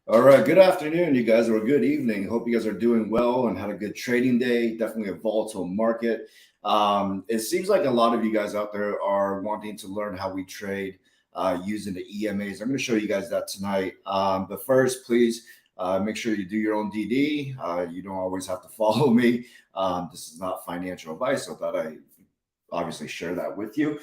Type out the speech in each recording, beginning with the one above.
All right, good afternoon, you guys, or good evening. Hope you guys are doing well and had a good trading day. Definitely a volatile market. It seems like a lot of you guys out there are wanting to learn how we trade using the EMAs. I'm going to show you guys that tonight. But first, please make sure you do your own DD. You don't always have to follow me. This is not financial advice, so that I obviously share that with you.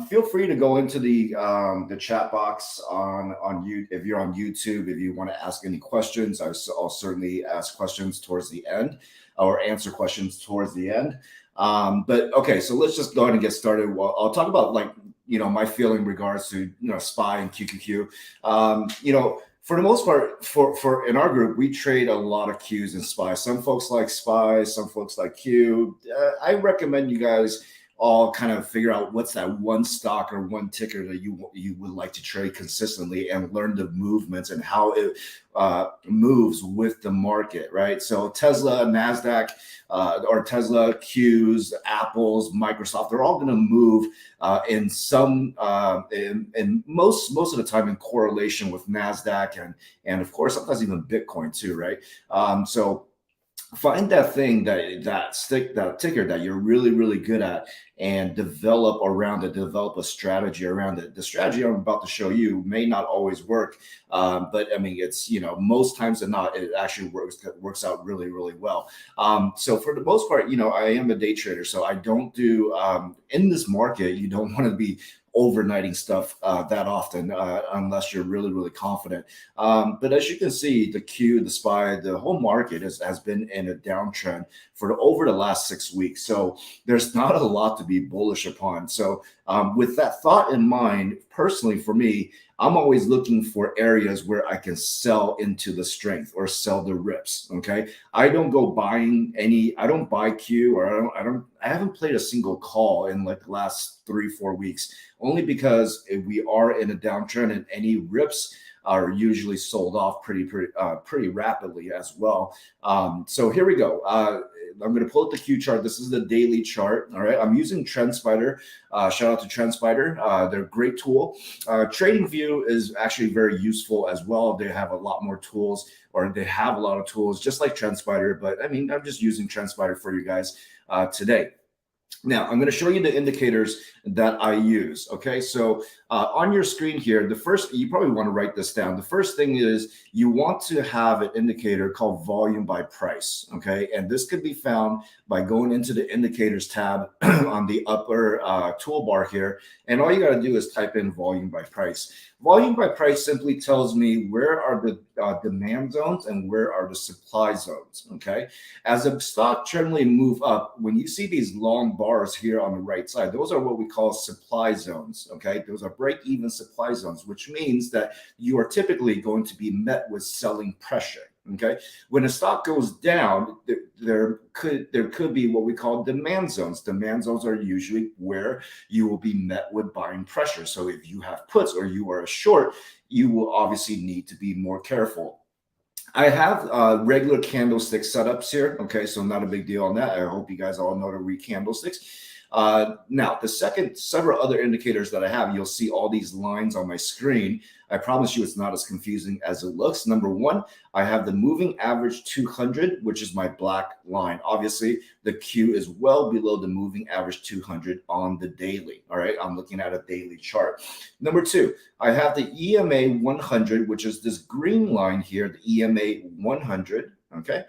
Feel free to go into the chat box on you if you're on YouTube. If you want to ask any questions, I'll certainly ask questions towards the end or answer questions towards the end. But okay, so let's just go ahead and get started. Well, I'll talk about my feeling in regards to SPY and QQQ. For the most part, for in our group, we trade a lot of Qs and SPY. Some folks like SPY, some folks like Q. I recommend you guys all kind of figure out what's that one stock or one ticker that you would like to trade consistently and learn the movements and how it moves with the market, right? So Tesla, NASDAQ, or Tesla, Qs, Apples, Microsoft, they're all going to move in some, in most of the time in correlation with NASDAQ and of course, sometimes even Bitcoin too, right? So find that thing that ticker that you're really good at and develop around it, develop a strategy around it. The strategy I'm about to show you may not always work, but I mean, it's most times than not it actually works out really well. So for the most part, I am a day trader, so I don't do in this market, you don't want to be overnighting stuff that often unless you're really confident. But as you can see, the Q, the SPY, the whole market has been in a downtrend for over the last 6 weeks. So there's not a lot to be bullish upon. So with that thought in mind, personally for me, I'm always looking for areas where I can sell into the strength or sell the rips. Okay. I don't go buying I don't buy Q, or I haven't played a single call in like the last 3-4 weeks, only because we are in a downtrend and any rips are usually sold off pretty rapidly as well. So here we go. I'm going to pull up the Q chart. This is the daily chart. All right. I'm using TrendSpider. Shout out to TrendSpider. They're a great tool. TradingView is actually very useful as well. They have a lot more tools, or they have a lot of tools just like TrendSpider. But I mean, I'm just using TrendSpider for you guys today. Now, I'm going to show you the indicators that I use. Okay, so on your screen here, the first, you probably want to write this down. The first thing is you want to have an indicator called volume by price. Okay, and this could be found by going into the indicators tab on the upper toolbar here. And all you got to do is type in volume by price. Volume by price simply tells me where are the demand zones and where are the supply zones. Okay, as a stock generally move up, when you see these long bars here on the right side, those are what we call supply zones. Okay, those are break-even supply zones, which means that you are typically going to be met with selling pressure. Okay, when a stock goes down, there could be what we call demand zones. Demand zones are usually where you will be met with buying pressure. So if you have puts or you are a short, you will obviously need to be more careful. I have regular candlestick setups here. Okay, so not a big deal on that. I hope you guys all know to read candlesticks. Now, the several other indicators that I have, you'll see all these lines on my screen. I promise you it's not as confusing as it looks. Number one, I have the moving average 200, which is my black line. Obviously, the Q is well below the moving average 200 on the daily. All right, I'm looking at a daily chart. Number two, I have the EMA 100, which is this green line here, the EMA 100. Okay.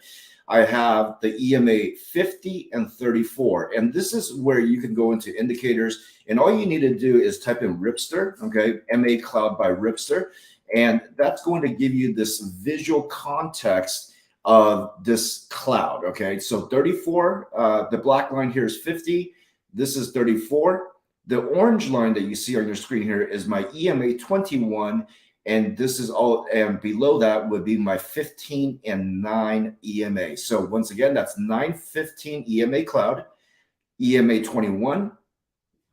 I have the EMA 50 and 34. And this is where you can go into indicators. And all you need to do is type in Ripster, okay, MA Cloud by Ripster. And that's going to give you this visual context of this cloud, okay? So 34, the black line here is 50. This is 34. The orange line that you see on your screen here is my EMA 21. And this is all, and below that would be my 15 and 9 EMA. So once again, that's 915 EMA cloud, EMA 21,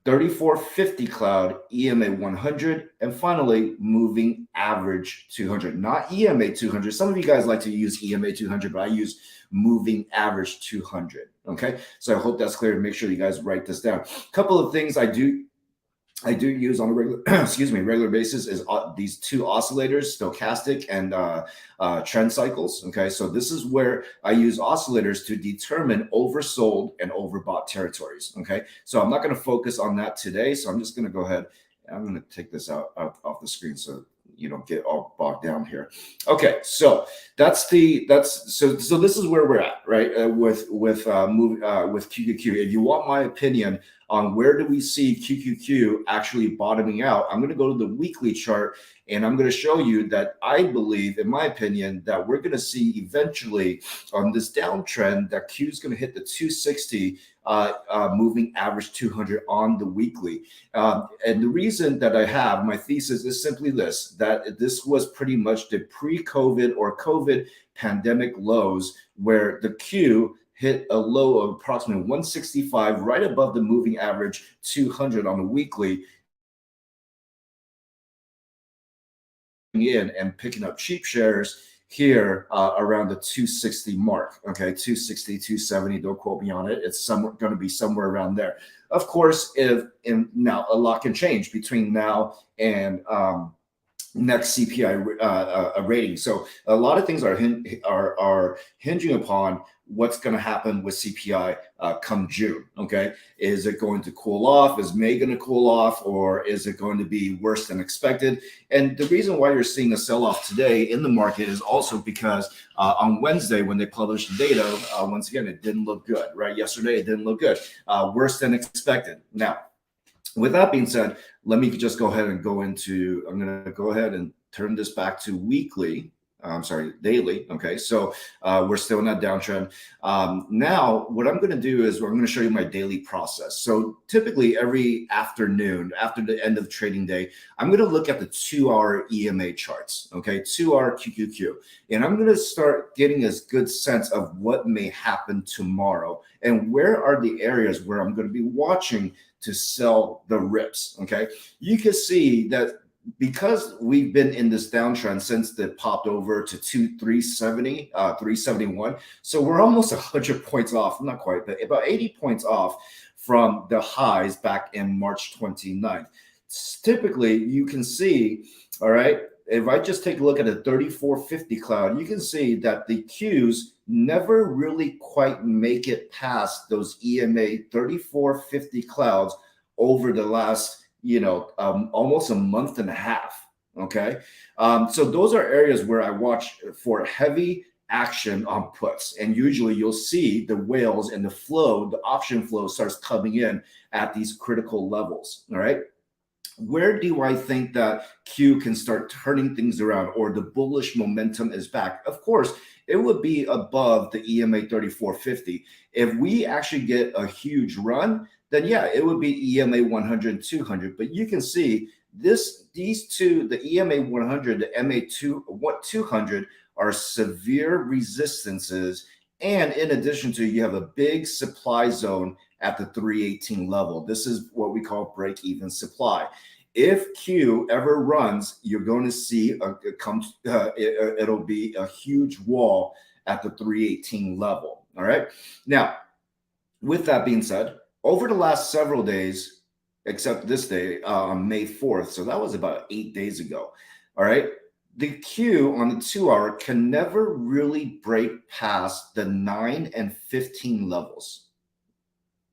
3450 cloud, EMA 100, and finally moving average 200, not EMA 200. Some of you guys like to use EMA 200, but I use moving average 200. Okay, so I hope that's clear. Make sure you guys write this down. A couple of things I do I do use on a regular, excuse me, regular basis is these two oscillators, stochastic and trend cycles. Okay, so this is where I use oscillators to determine oversold and overbought territories. Okay, so I'm not going to focus on that today. So I'm just going to go ahead. I'm going to take this out off the screen so you don't get all bogged down here. Okay, so so this is where we're at, right? With QQQ. If you want my opinion on where do we see QQQ actually bottoming out, I'm going to go to the weekly chart and I'm going to show you that I believe, in my opinion, that we're going to see eventually on this downtrend that Q is going to hit the 260 moving average 200 on the weekly. And the reason that I have my thesis is simply this, that this was pretty much the pre-COVID or COVID pandemic lows where the Q hit a low of approximately 165 right above the moving average 200 on the weekly in and picking up cheap shares here around the 260 mark. Okay, 260, 270. Don't quote me on it. It's going to be somewhere around there. Of course, if now a lot can change between now and next CPI rating. So a lot of things are hinging upon what's going to happen with CPI come June. Okay, is it going to cool off? Is May going to cool off, or is it going to be worse than expected? And the reason why you're seeing a sell-off today in the market is also because on Wednesday when they published the data, once again it didn't look good. Right, yesterday it didn't look good, worse than expected. Now, with that being said, let me just go ahead and I'm going to go ahead and turn this back to weekly. I'm sorry, daily. Okay, so we're still in that downtrend. Now, what I'm going to do is I'm going to show you my daily process. So typically every afternoon, after the end of the trading day, I'm going to look at the 2-hour EMA charts, okay, 2-hour QQQ. And I'm going to start getting a good sense of what may happen tomorrow and where are the areas where I'm going to be watching to sell the rips, okay? You can see that because we've been in this downtrend since it popped over to 370, 371. So we're almost 100 points off, not quite, but about 80 points off from the highs back in March 29th. Typically, you can see, all right, if I just take a look at a 3450 cloud, you can see that the Qs never really quite make it past those EMA 3450 clouds over the last almost a month and a half. Okay. So those are areas where I watch for heavy action on puts. And usually you'll see the whales and the option flow starts coming in at these critical levels. All right. Where do I think that Q can start turning things around or the bullish momentum is back? Of course, it would be above the EMA 3450. If we actually get a huge run, then yeah, it would be EMA 100, 200. But you can see these two, the EMA 100, the MA 200 are severe resistances. And in addition to, you have a big supply zone at the 318 level. This is what we call break-even supply. If Q ever runs, you're going to see it'll be a huge wall at the 318 level. All right. Now, with that being said, over the last several days, except this day on May 4th, so that was about 8 days ago. All right. The Q on the 2-hour can never really break past the 9 and 15 levels.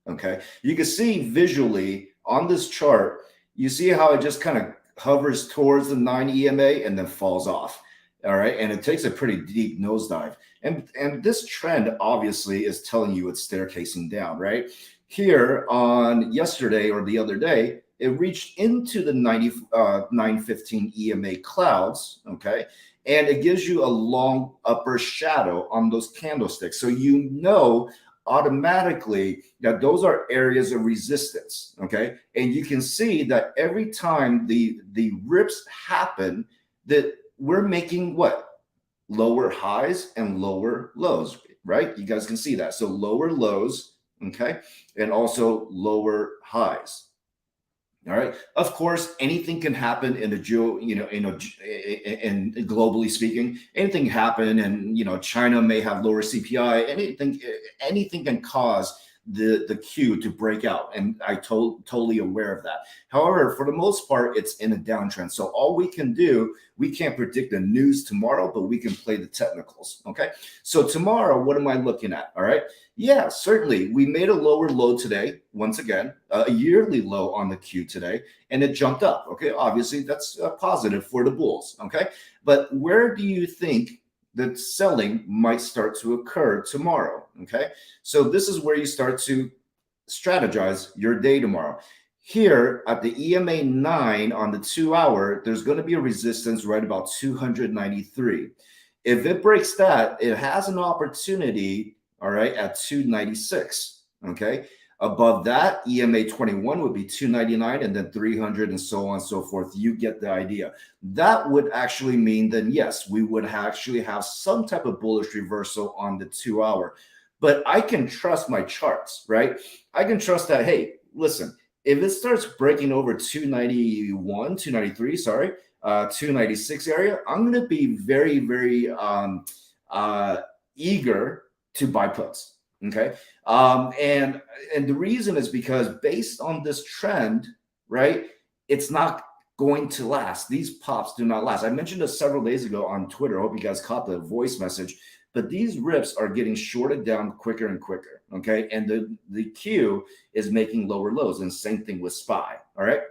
Okay. You can see visually on this chart, you see how it just kind of hovers towards the 9 EMA and then falls off. All right. And it takes a pretty deep nosedive. And this trend obviously is telling you it's staircasing down, right? Here on yesterday or the other day, it reached into the 915 EMA clouds, okay? And it gives you a long upper shadow on those candlesticks. So you know automatically that those are areas of resistance, okay? And you can see that every time the rips happen, that we're making what? Lower highs and lower lows, right? You guys can see that. So lower lows, okay? And also lower highs. All right. Of course, anything can happen in and globally speaking, anything happen, and China may have lower CPI. Anything can cause the Q to break out, and I totally aware of that. However, for the most part, it's in a downtrend. So all we can do, we can't predict the news tomorrow, but we can play the technicals. Okay. So tomorrow, what am I looking at? All right. Yeah, certainly. We made a lower low today, once again, a yearly low on the Q today, and it jumped up. Okay. Obviously, that's positive for the bulls. Okay. But where do you think that selling might start to occur tomorrow? Okay. So this is where you start to strategize your day tomorrow. Here at the EMA 9 on the 2 hour, there's going to be a resistance right about 293. If it breaks that, it has an opportunity, all right, at 296. Okay. Above that, EMA 21 would be 299, and then 300, and so on and so forth. You get the idea. That would actually mean then, yes, we would actually have some type of bullish reversal on the 2 hour. But I can trust my charts, right? I can trust that, hey, listen, if it starts breaking over 291, 293, sorry, 296 area, I'm going to be very, very eager to buy puts. Okay. And the reason is because based on this trend, right, it's not going to last. These pops do not last. I mentioned this several days ago on Twitter. I hope you guys caught the voice message. But these rips are getting shorted down quicker and quicker. Okay. And the Q is making lower lows, and same thing with SPY. All right.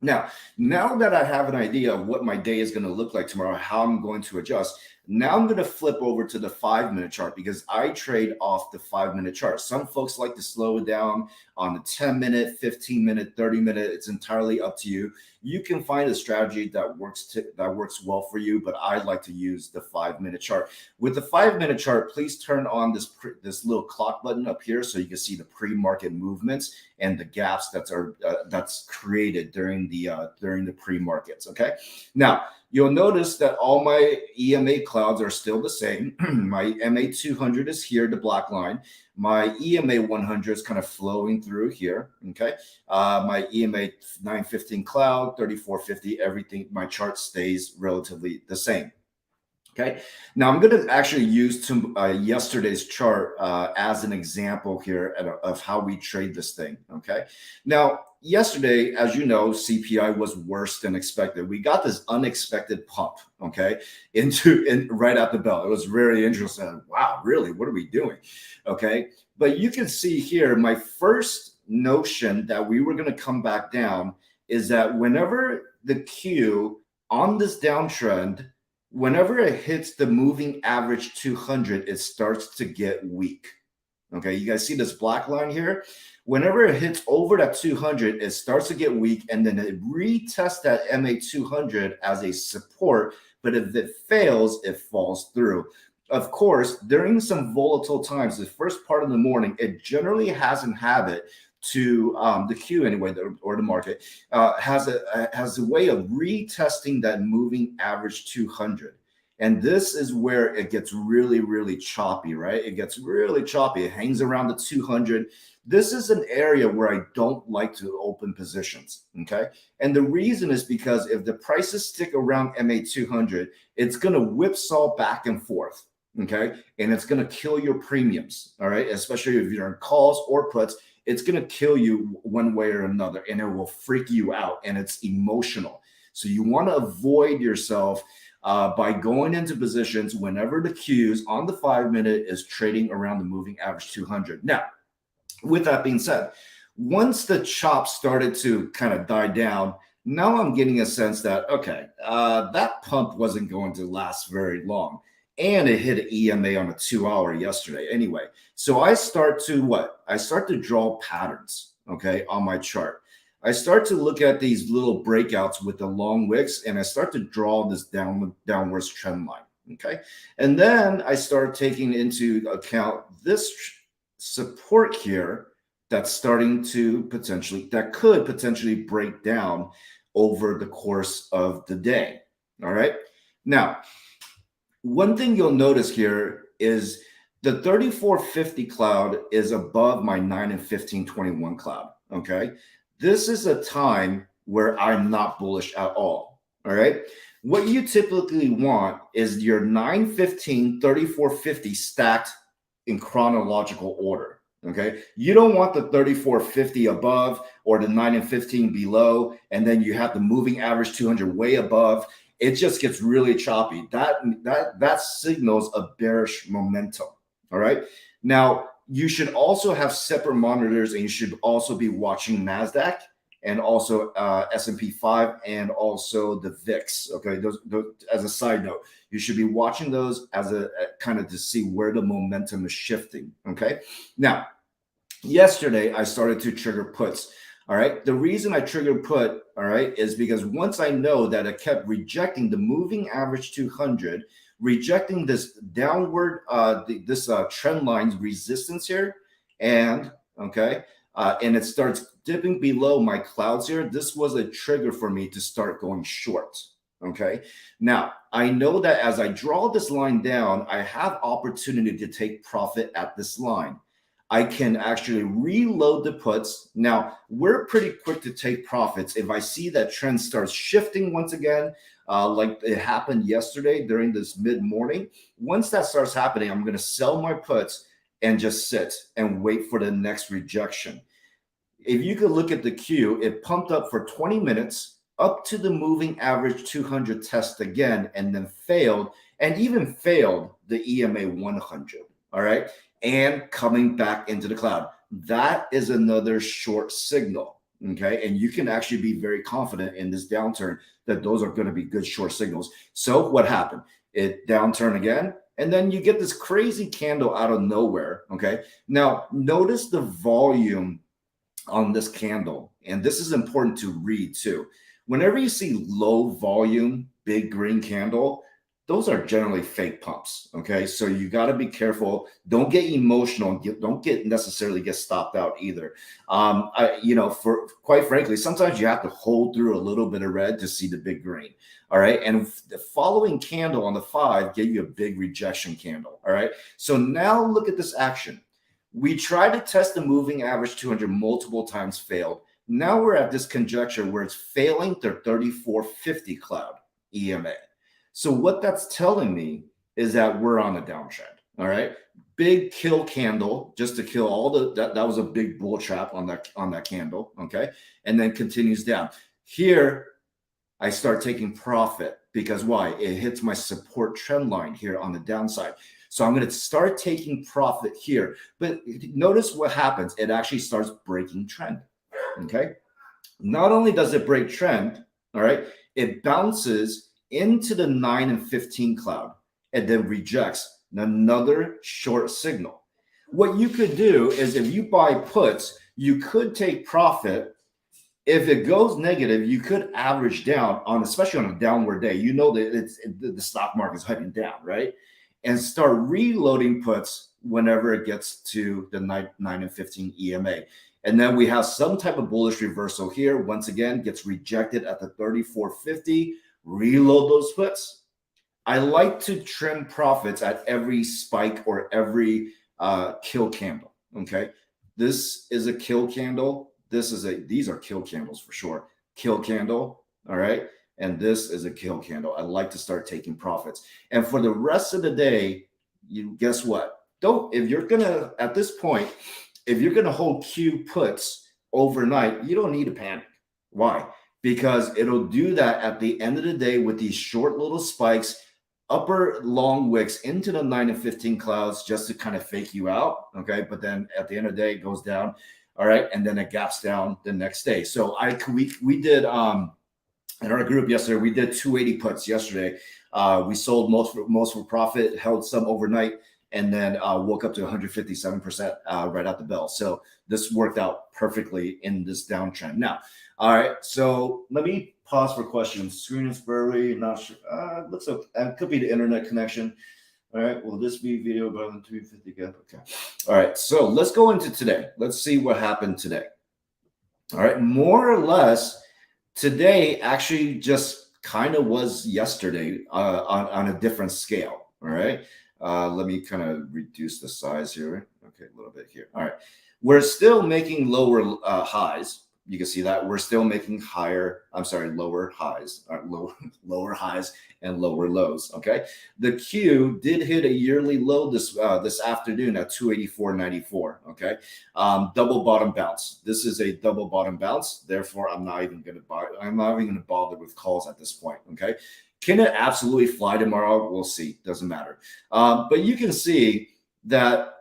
Now that I have an idea of what my day is going to look like tomorrow, how I'm going to adjust, now I'm going to flip over to the 5-minute chart, because I trade off the 5-minute chart. Some folks like to slow it down on the 10-minute, 15-minute, 30-minute. It's entirely up to you. You can find a strategy that works well for you, but I like to use the 5-minute chart. With the 5-minute chart, please turn on this little clock button up here so you can see the pre-market movements and the gaps that's created during the pre-markets. Okay. Now, you'll notice that all my EMA clouds are still the same. My MA 200 is here, the black line. My EMA 100 is kind of flowing through here. Okay. My EMA 915 cloud, 3450, everything, my chart stays relatively the same. Okay. Now I'm going to actually use yesterday's chart as an example here of how we trade this thing. Okay. Now, yesterday, as you know, CPI was worse than expected. We got this unexpected pump, okay, right at the bell. It was very interesting. Wow, really? What are we doing? Okay. But you can see here, my first notion that we were going to come back down is that whenever the Q on this downtrend, whenever it hits the moving average 200, it starts to get weak. Okay, you guys see this black line here? Whenever it hits over that 200, it starts to get weak, and then it retests that MA 200 as a support. But if it fails, it falls through. Of course, during some volatile times, the first part of the morning, it generally has a habit to the Q anyway, or the market has a way of retesting that moving average 200. And this is where it gets really, really choppy, right? It gets really choppy. It hangs around the 200. This is an area where I don't like to open positions, okay? And the reason is because if the prices stick around MA 200, it's going to whipsaw back and forth, okay? And it's going to kill your premiums, all right? Especially if you're in calls or puts, it's going to kill you one way or another, and it will freak you out, and it's emotional. So you want to avoid yourself by going into positions whenever the Qs on the 5-minute is trading around the moving average 200. Now, with that being said, once the chop started to kind of die down, now I'm getting a sense that, okay, that pump wasn't going to last very long. And it hit an EMA on a 2-hour yesterday anyway. So I start to what? I start to draw patterns, okay, on my chart. I start to look at these little breakouts with the long wicks, and I start to draw this downwards trend line, okay? And then I start taking into account this support here that's starting to that could potentially break down over the course of the day, all right? Now, one thing you'll notice here is the 3450 cloud is above my 9 and 1521 cloud. Okay. This is a time where I'm not bullish at all. All right. What you typically want is your 915, 3450 stacked in chronological order. Okay. You don't want the 3450 above or the 9 and 15 below, and then you have the moving average 200 way above. It just gets really choppy. That signals a bearish momentum. All right. Now you should also have separate monitors, and you should also be watching Nasdaq and also S&P 5 and also the VIX. Okay, those as a side note, you should be watching those as a kind of to see where the momentum is shifting. Okay, now yesterday I started to trigger puts. All right. The reason I triggered put, all right, is because once I know that it kept rejecting the moving average 200, rejecting this downward, this trend line's resistance here, and okay, and it starts dipping below my clouds here. This was a trigger for me to start going short. Okay. Now I know that as I draw this line down, I have opportunity to take profit at this line. I can actually reload the puts. Now, we're pretty quick to take profits. If I see that trend starts shifting once again, like it happened yesterday during this mid-morning, once that starts happening, I'm going to sell my puts and just sit and wait for the next rejection. If you could look at the Q, it pumped up for 20 minutes up to the moving average 200 test again, and then failed, and even failed the EMA 100. All right. And coming back into the cloud. That is another short signal. Okay. And you can actually be very confident in this downturn that those are going to be good short signals. So what happened? It downturn again. And then you get this crazy candle out of nowhere. Okay. Now notice the volume on this candle. And this is important to read too. Whenever you see low volume, big green candle, those are generally fake pumps. Okay. So you got to be careful. Don't get emotional. Don't get necessarily get stopped out either. For quite frankly, sometimes you have to hold through a little bit of red to see the big green. All right. And the following candle on the 5 gave you a big rejection candle. All right. So now look at this action. We tried to test the moving average 200 multiple times, failed. Now we're at this conjecture where it's failing the 3450 cloud EMA. So what that's telling me is that we're on a downtrend. All right. Big kill candle just to kill all that was a big bull trap on that candle. Okay. And then continues down. Here, I start taking profit because why? It hits my support trend line here on the downside. So I'm going to start taking profit here. But notice what happens. It actually starts breaking trend. Okay. Not only does it break trend, all right, it bounces into the 9 and 15 cloud and then rejects another short signal. What you could do is if you buy puts, you could take profit. If it goes negative, you could average down on, especially on a downward day. You know that the stock market is heading down, right? And start reloading puts whenever it gets to the 9 and 15 EMA. And then we have some type of bullish reversal here. Once again, gets rejected at the 3450. Reload those puts. I like to trim profits at every spike or every kill candle. Okay. This is a kill candle. These are kill candles for sure. Kill candle. All right. And this is a kill candle. I like to start taking profits. And for the rest of the day, you guess what? If you're gonna at this point, if you're gonna hold Q puts overnight, you don't need to panic. Why? Because it'll do that at the end of the day with these short little spikes, upper long wicks into the 9 and 15 clouds just to kind of fake you out. Okay. But then at the end of the day, it goes down. All right. And then it gaps down the next day. So we did in our group yesterday, we did 280 puts yesterday. We sold most for profit, held some overnight, and then woke up to 157% right out the bell. So this worked out perfectly in this downtrend. Now, all right. So let me pause for questions. Screen is blurry. Not sure. Looks like it could be the internet connection. All right. Will this be video better than 250 again? Okay. All right. So let's go into today. Let's see what happened today. All right. More or less, today actually just kind of was yesterday on a different scale. All right. Let me kind of reduce the size here. Okay, a little bit here. All right. We're still making lower highs. You can see that we're still making lower highs, lower highs and lower lows. Okay, the Q did hit a yearly low this afternoon at 284.94. Okay, double bottom bounce. This is a double bottom bounce. Therefore, I'm not even going to buy. I'm not even going to bother with calls at this point. Okay, can it absolutely fly tomorrow? We'll see. Doesn't matter. But you can see that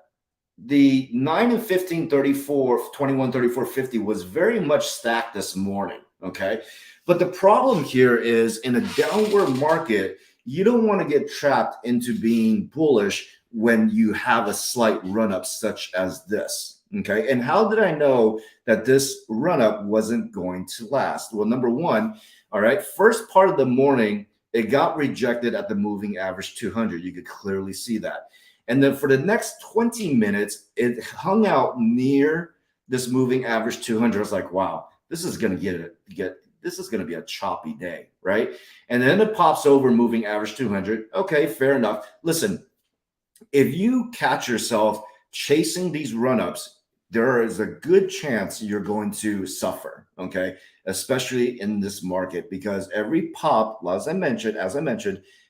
the 9 and 15 34 21 34 50 was very much stacked this morning. Okay, but the problem here is in a downward market, you don't want to get trapped into being bullish when you have a slight run up such as this. Okay, and how did I know that this run up wasn't going to last? Well, number one, all right, first part of the morning it got rejected at the moving average 200. You could clearly see that. And then for the next 20 minutes, it hung out near this moving average 200. I was like, wow, this is going to this is going to be a choppy day, right? And then it pops over moving average 200. Okay, fair enough. Listen, if you catch yourself chasing these run-ups, there is a good chance you're going to suffer, okay? Especially in this market, because every pop, as I mentioned,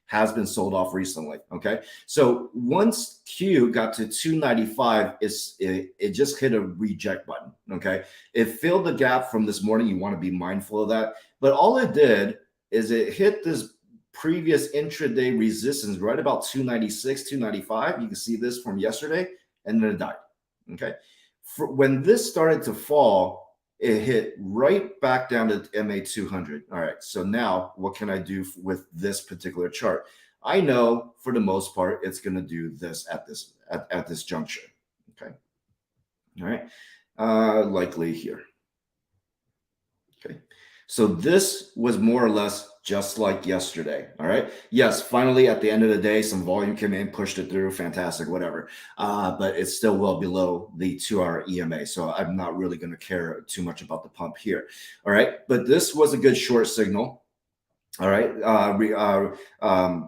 has been sold off recently. Okay, so once Q got to 295, it just hit a reject button. Okay, it filled the gap from this morning. You want to be mindful of that. But all it did is it hit this previous intraday resistance right about 296, 295. You can see this from yesterday, and then it died. Okay, when this started to fall, it hit right back down to MA200. All right, so now what can I do with this particular chart? I know for the most part it's going to do this at this juncture. Okay, all right, likely here. Okay, so this was more or less just like yesterday. All right. Yes, finally at the end of the day, some volume came in, pushed it through. Fantastic, whatever. But it's still well below the 2-hour EMA. So I'm not really going to care too much about the pump here. All right. But this was a good short signal. All right,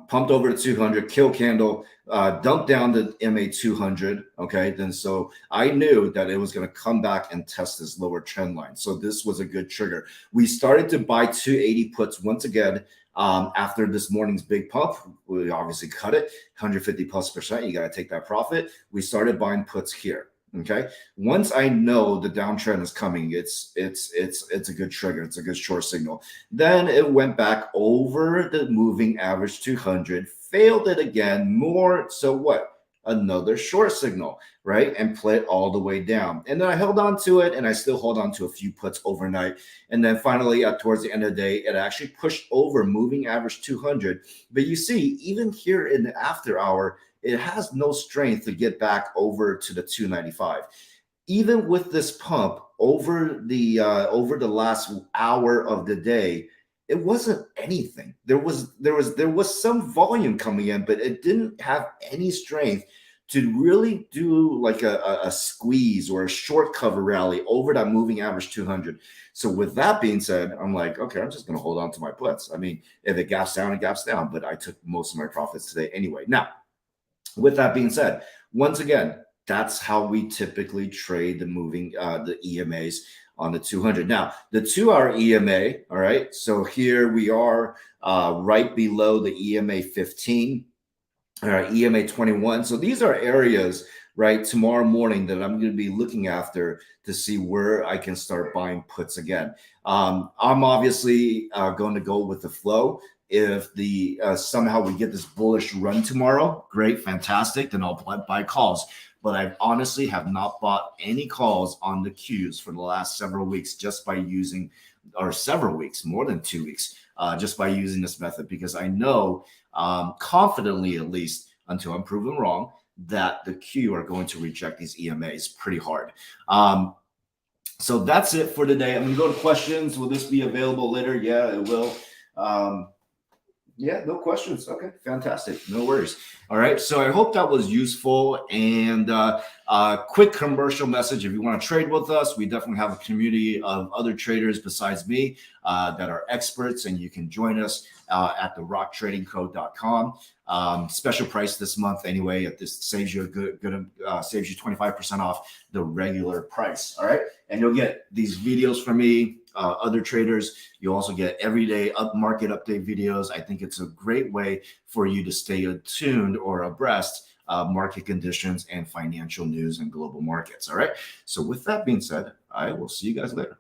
pumped over to 200, kill candle, dumped down to MA 200. Okay, then so I knew that it was going to come back and test this lower trend line. So this was a good trigger. We started to buy 280 puts once again after this morning's big pump. We obviously cut it 150+%. You got to take that profit. We started buying puts here. Okay. Once I know the downtrend is coming, it's a good trigger. It's a good short signal. Then it went back over the moving average 200, failed it again more. So what? Another short signal, right? And play it all the way down. And then I held on to it, and I still hold on to a few puts overnight. And then finally, towards the end of the day, it actually pushed over moving average 200. But you see, even here in the after hour, it has no strength to get back over to the 295. Even with this pump over the last hour of the day, it wasn't anything. There was some volume coming in, but it didn't have any strength to really do like a squeeze or a short cover rally over that moving average 200. So with that being said, I'm like, okay, I'm just going to hold on to my puts. I mean, if it gaps down, it gaps down, but I took most of my profits today anyway. Now, with that being said, once again, that's how we typically trade the EMAs on the 200. Now, the 2-hour EMA, all right, so here we are right below the EMA 15, all right, EMA 21. So these are areas, right, tomorrow morning that I'm going to be looking after to see where I can start buying puts again. I'm obviously going to go with the flow. If the somehow we get this bullish run tomorrow, great, fantastic, then I'll buy calls. But I honestly have not bought any calls on the Qs for the last several weeks just by using, or several weeks, more than 2 weeks, just by using this method, because I know confidently, at least until I'm proven wrong, that the Q are going to reject these EMAs pretty hard. So that's it for today. I'm going to go to questions. Will this be available later? Yeah, it will. Yeah, no questions. Okay, fantastic. No worries. All right. So I hope that was useful. And Quick commercial message. If you want to trade with us, we definitely have a community of other traders besides me that are experts, and you can join us at therockTradingCo.com. Special price this month anyway. This saves you a good saves you 25% off the regular price. All right, and you'll get these videos from me, other traders. You'll also get everyday market update videos. I think it's a great way for you to stay attuned or abreast market conditions and financial news and global markets. All right. So with that being said, I will see you guys later.